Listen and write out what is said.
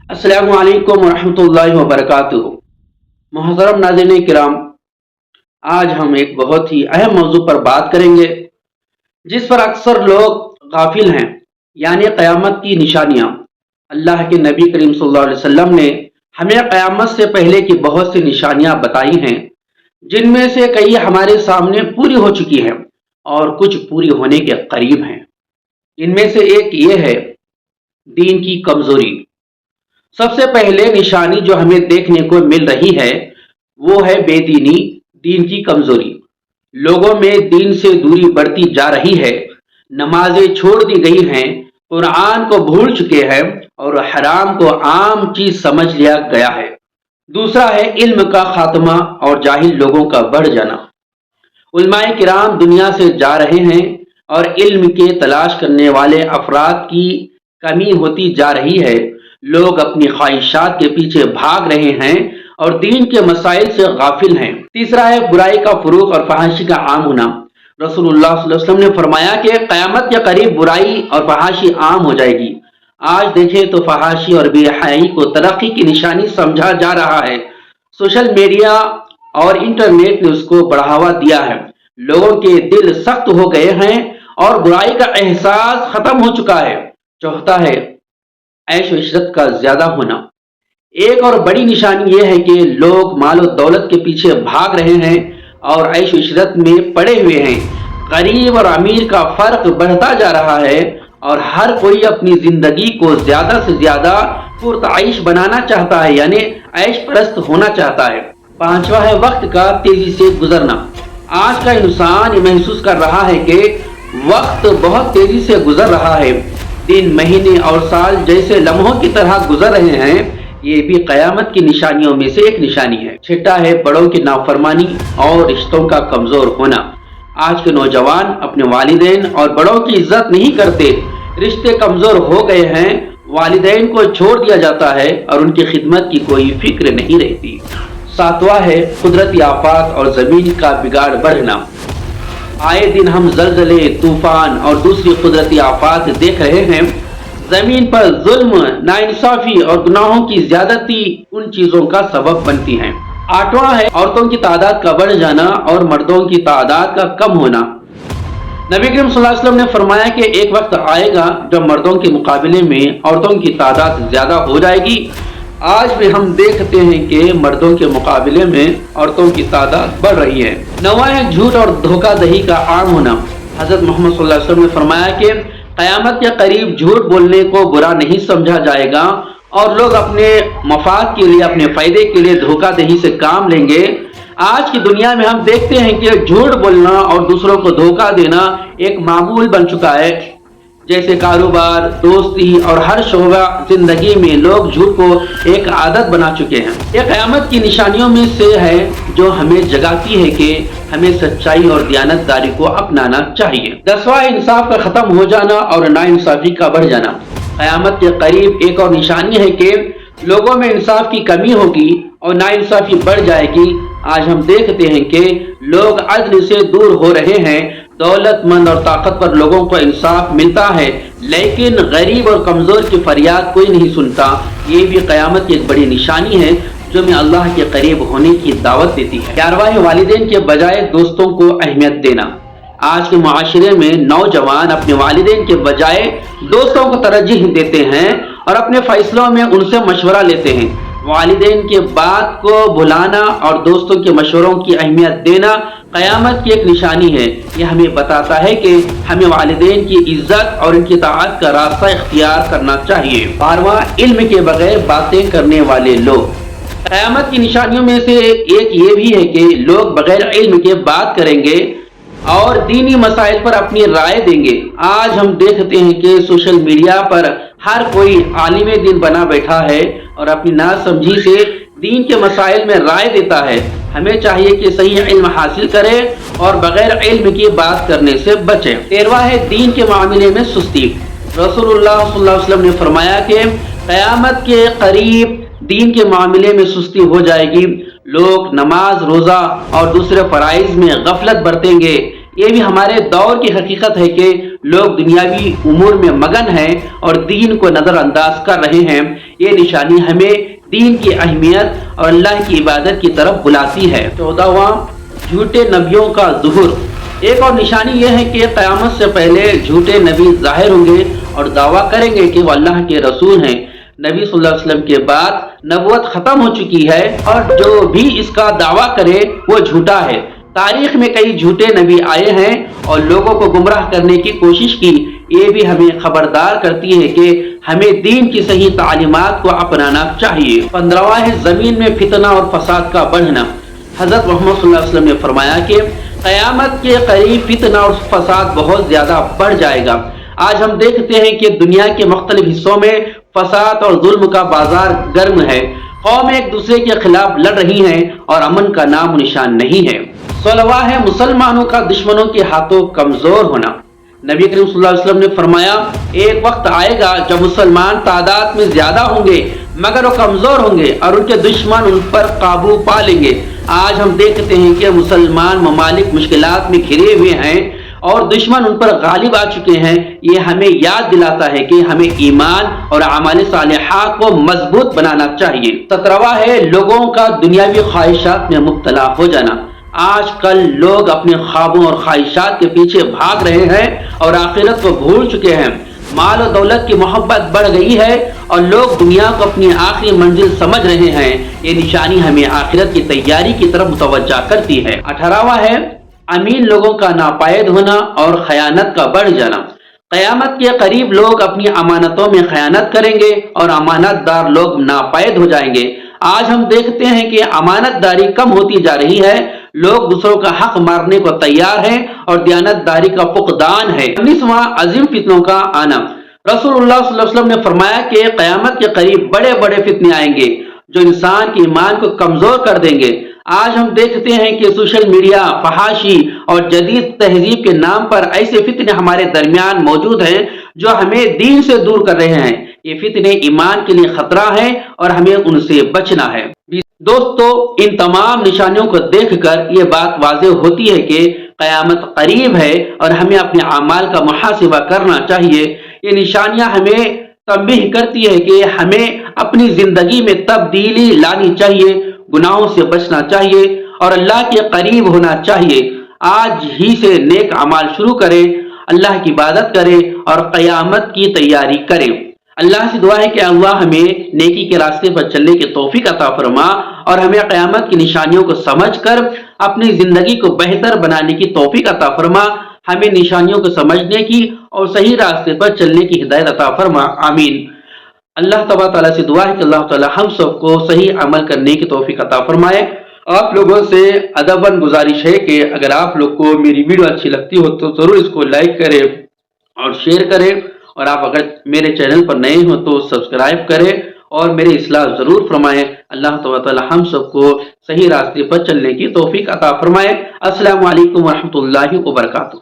अस्सलामु अलैकुम वरहमतुल्लाहि वबरकातुहू। मुहतरम नाज़रीन किराम, आज हम एक बहुत ही अहम मौजू पर बात करेंगे जिस पर अक्सर लोग गाफिल हैं, यानी क़यामत की निशानियाँ। अल्लाह के नबी करीम सल्लल्लाहु अलैहि वसल्लम ने हमें क़यामत से पहले की बहुत सी निशानियाँ बताई हैं, जिनमें से कई हमारे सामने पूरी हो चुकी हैं और कुछ पूरी होने के करीब हैं। इनमें से एक ये है दीन की कमज़ोरी। सबसे पहले निशानी जो हमें देखने को मिल रही है वो है बेदीनी, दीन की कमजोरी। लोगों में दीन से दूरी बढ़ती जा रही है, नमाजें छोड़ दी गई हैं, कुरान को भूल चुके हैं और हराम को आम चीज समझ लिया गया है। दूसरा है इल्म का खात्मा और जाहिल लोगों का बढ़ जाना। उलमाए किराम दुनिया से जा रहे हैं और इल्म के तलाश करने वाले अफराद की कमी होती जा रही है। लोग अपनी ख्वाहिशात के पीछे भाग रहे हैं और दीन के मसाइल से गाफिल हैं। तीसरा है बुराई का फरूख और फहाशी का आम होना। रसूलुल्लाह सल्लल्लाहु अलैहि वसल्लम ने फरमाया कि क़यामत के करीब बुराई और फहाशी आम हो जाएगी। आज देखें तो फहाशी और बेहयाई को तरक्की की निशानी समझा जा रहा है। सोशल मीडिया और इंटरनेट ने उसको बढ़ावा दिया है। लोगों के दिल सख्त हो गए हैं और बुराई का एहसास खत्म हो चुका है। चौथा है ऐश व इशरत का ज्यादा होना। एक और बड़ी निशानी यह है कि लोग मालो दौलत के पीछे भाग रहे हैं और ऐश व इशरत में पड़े हुए हैं। गरीब और अमीर का फर्क बढ़ता जा रहा है और हर कोई अपनी जिंदगी को ज्यादा से ज्यादा पुरतआइश बनाना चाहता है, यानी ऐश परस्त होना चाहता है। पांचवा है वक्त का तेजी से गुजरना। आज का इंसान ये महसूस कर रहा है कि वक्त बहुत तेजी से गुजर रहा है। दिन, महीने और साल जैसे लम्हों की तरह गुजर रहे हैं। ये भी क़यामत की निशानियों में से एक निशानी है। छठा है बड़ों की नाफरमानी और रिश्तों का कमजोर होना। आज के नौजवान अपने वालिदैन और बड़ों की इज्जत नहीं करते, रिश्ते कमजोर हो गए हैं, वालिदैन को छोड़ दिया जाता है और उनकी खिदमत की कोई फिक्र नहीं रहती। सातवां है कुदरती आफात और जमीन का बिगाड़ बढ़ना। आए दिन हम जलजले, तूफान और दूसरी कुदरती आफात देख रहे हैं। जमीन पर जुल्म, नाइंसाफी और गुनाहों की ज्यादती उन चीजों का सबब बनती हैं। आठवां है औरतों की तादाद का बढ़ जाना और मर्दों की तादाद का कम होना। नबी करीम सल्लल्लाहु अलैहि वसल्लम ने फरमाया कि एक वक्त आएगा जब मर्दों के मुकाबले में औरतों की तादाद ज्यादा हो जाएगी। आज भी हम देखते हैं कि मर्दों के मुकाबले में औरतों की तादाद बढ़ रही है। नवा है झूठ और धोखाधड़ी का आम होना। हजरत मोहम्मद सल्लल्लाहु अलैहि वसल्लम ने फरमाया कि क़यामत के करीब झूठ बोलने को बुरा नहीं समझा जाएगा और लोग अपने मफाद के लिए, अपने फायदे के लिए धोखाधड़ी से काम लेंगे। आज की दुनिया में हम देखते हैं कि झूठ बोलना और दूसरों को धोखा देना एक मामूल बन चुका है। जैसे कारोबार, दोस्ती और हर शोबा जिंदगी में लोग झूठ को एक आदत बना चुके हैं। ये क़यामत की निशानियों में से है जो हमें जगाती है कि हमें सच्चाई और दयानतदारी को अपनाना चाहिए। 10वां इंसाफ का खत्म हो जाना और नाइंसाफी का बढ़ जाना। क़यामत के करीब एक और निशानी है कि लोगों में इंसाफ की कमी होगी और नाइंसाफी बढ़ जाएगी। आज हम देखते हैं कि लोग अदल से दूर हो रहे हैं। दौलतमंद और ताकतवर लोगों को इंसाफ मिलता है, लेकिन गरीब और कमजोर की फरियाद कोई नहीं सुनता। ये भी क़यामत की एक बड़ी निशानी है जो हमें अल्लाह के करीब होने की दावत देती है। 11वां है वालिदैन के बजाय दोस्तों को अहमियत देना। आज के मुआशरे में नौजवान अपने वालिदैन के बजाय दोस्तों को तरजीह देते हैं और अपने फैसलों में उनसे मशवरा लेते हैं। वालिदैन के बात को भुलाना और दोस्तों के मशवरों की अहमियत देना क़यामत की एक निशानी है। यह हमें बताता है कि हमें वालिदैन की इज्जत और उनकी ताअत का रास्ता इख्तियार करना चाहिए। 12वां इल्म के बगैर बातें करने वाले लोग। क़यामत की निशानियों में से एक ये भी है कि लोग बगैर इल्म के बात करेंगे और दीनी मसाइल पर अपनी राय देंगे। आज हम देखते हैं कि सोशल मीडिया पर हर कोई आलिम दीन बना बैठा है और अपनी नासमझी से दीन के मसाइल में राय देता है। हमें चाहिए कि सही इल्म हासिल करें और बगैर इल्म की बात करने से बचें। 13वां है दीन के मामले में सुस्ती। रसूलुल्लाह सल्लल्लाहु अलैहि वसल्लम ने फरमाया कि क़यामत के करीब दीन के मामले में सुस्ती हो जाएगी। लोग नमाज, रोज़ा और दूसरे फ़राइज़ में गफलत बरतेंगे। ये भी हमारे दौर की हकीकत है कि लोग दुनियावी उमूर में मगन हैं और दीन को नज़रअंदाज कर रहे हैं। یہ نشانی ہمیں دین کی اہمیت اور اللہ کی عبادت کی طرف بلاتی ہے۔ 14واں جھوٹے نبیوں کا ظہور۔ ایک اور نشانی یہ ہے کہ قیامت سے پہلے جھوٹے نبی ظاہر ہوں گے اور دعویٰ کریں گے کہ وہ اللہ کے رسول ہیں۔ نبی صلی اللہ علیہ وسلم کے بعد نبوت ختم ہو چکی ہے اور جو بھی اس کا دعویٰ کرے وہ جھوٹا ہے۔ تاریخ میں کئی جھوٹے نبی آئے ہیں اور لوگوں کو گمراہ کرنے کی کوشش کی۔ یہ بھی ہمیں خبردار کرتی ہے کہ ہمیں دین کی صحیح تعلیمات کو اپنانا چاہیے۔ 15واں ہے زمین میں فتنہ اور فساد کا بڑھنا۔ حضرت محمد صلی اللہ علیہ وسلم نے فرمایا کہ قیامت کے قریب فتنہ اور فساد بہت زیادہ بڑھ جائے گا۔ آج ہم دیکھتے ہیں کہ دنیا کے مختلف حصوں میں فساد اور ظلم کا بازار گرم ہے۔ قومیں ایک دوسرے کے خلاف لڑ رہی ہیں اور امن کا نام و نشان نہیں ہے۔ 16واں ہے مسلمانوں کا دشمنوں کے ہاتھوں کمزور ہونا۔ نبی کریم صلی اللہ علیہ وسلم نے فرمایا ایک وقت آئے گا جب مسلمان تعداد میں زیادہ ہوں گے مگر وہ کمزور ہوں گے اور ان کے دشمن ان پر قابو پا لیں گے۔ آج ہم دیکھتے ہیں کہ مسلمان ممالک مشکلات میں گھرے ہوئے ہیں اور دشمن ان پر غالب آ چکے ہیں۔ یہ ہمیں یاد دلاتا ہے کہ ہمیں ایمان اور اعمال صالحہ کو مضبوط بنانا چاہیے۔ 17واں ہے لوگوں کا دنیاوی خواہشات میں مبتلا ہو جانا۔ آج کل لوگ اپنے خوابوں اور خواہشات کے پیچھے بھاگ رہے ہیں اور آخرت کو بھول چکے ہیں۔ مال و دولت کی محبت بڑھ گئی ہے اور لوگ دنیا کو اپنی آخری منزل سمجھ رہے ہیں۔ یہ نشانی ہمیں آخرت کی تیاری کی طرف متوجہ کرتی ہے۔ 18واں ہے امین لوگوں کا ناپید ہونا اور خیانت کا بڑھ جانا۔ قیامت کے قریب لوگ اپنی امانتوں میں خیانت کریں گے اور امانت دار لوگ ناپید ہو جائیں گے۔ آج ہم دیکھتے ہیں کہ امانت داری کم ہوتی جا رہی ہے۔ لوگ دوسروں کا حق مارنے کو تیار ہیں اور دیانت داری کا فقدان ہے۔ 19واں عظیم فتنوں کا آنا۔ رسول اللہ صلی اللہ علیہ وسلم نے فرمایا کہ قیامت کے قریب بڑے بڑے فتنے آئیں گے جو انسان کے ایمان کو کمزور کر دیں گے۔ آج ہم دیکھتے ہیں کہ سوشل میڈیا، فحاشی اور جدید تہذیب کے نام پر ایسے فتنے ہمارے درمیان موجود ہیں جو ہمیں دین سے دور کر رہے ہیں۔ یہ فتنے ایمان کے لیے خطرہ ہیں اور ہمیں ان سے بچنا ہے۔ دوستو، ان تمام نشانیوں کو دیکھ کر یہ بات واضح ہوتی ہے کہ قیامت قریب ہے اور ہمیں اپنے اعمال کا محاسبہ کرنا چاہیے۔ یہ نشانیاں ہمیں تنبیہ کرتی ہے کہ ہمیں اپنی زندگی میں تبدیلی لانی چاہیے، گناہوں سے بچنا چاہیے اور اللہ کے قریب ہونا چاہیے۔ آج ہی سے نیک اعمال شروع کریں، اللہ کی عبادت کریں اور قیامت کی تیاری کریں۔ اللہ سے دعا ہے کہ اللہ ہمیں نیکی کے راستے پر چلنے کی توفیق عطا فرما اور ہمیں قیامت کی نشانیوں کو سمجھ کر اپنی زندگی کو بہتر بنانے کی توفیق عطا فرما۔ ہمیں نشانیوں کو سمجھنے کی اور صحیح راستے پر چلنے کی ہدایت عطا فرما، آمین۔ اللہ تبارک تعالیٰ سے دعا ہے کہ اللہ تعالیٰ ہم سب کو صحیح عمل کرنے کی توفیق عطا فرمائے۔ آپ لوگوں سے ادباً گزارش ہے کہ اگر آپ لوگ کو میری ویڈیو اچھی لگتی ہو تو ضرور اس کو لائک کریں اور شیئر کریں، اور آپ اگر میرے چینل پر نئے ہو تو سبسکرائب کریں اور میری اصلاح ضرور فرمائیں۔ اللہ تعالیٰ ہم سب کو صحیح راستے پر چلنے کی توفیق عطا فرمائے۔ السلام علیکم ورحمۃ اللہ وبرکاتہ۔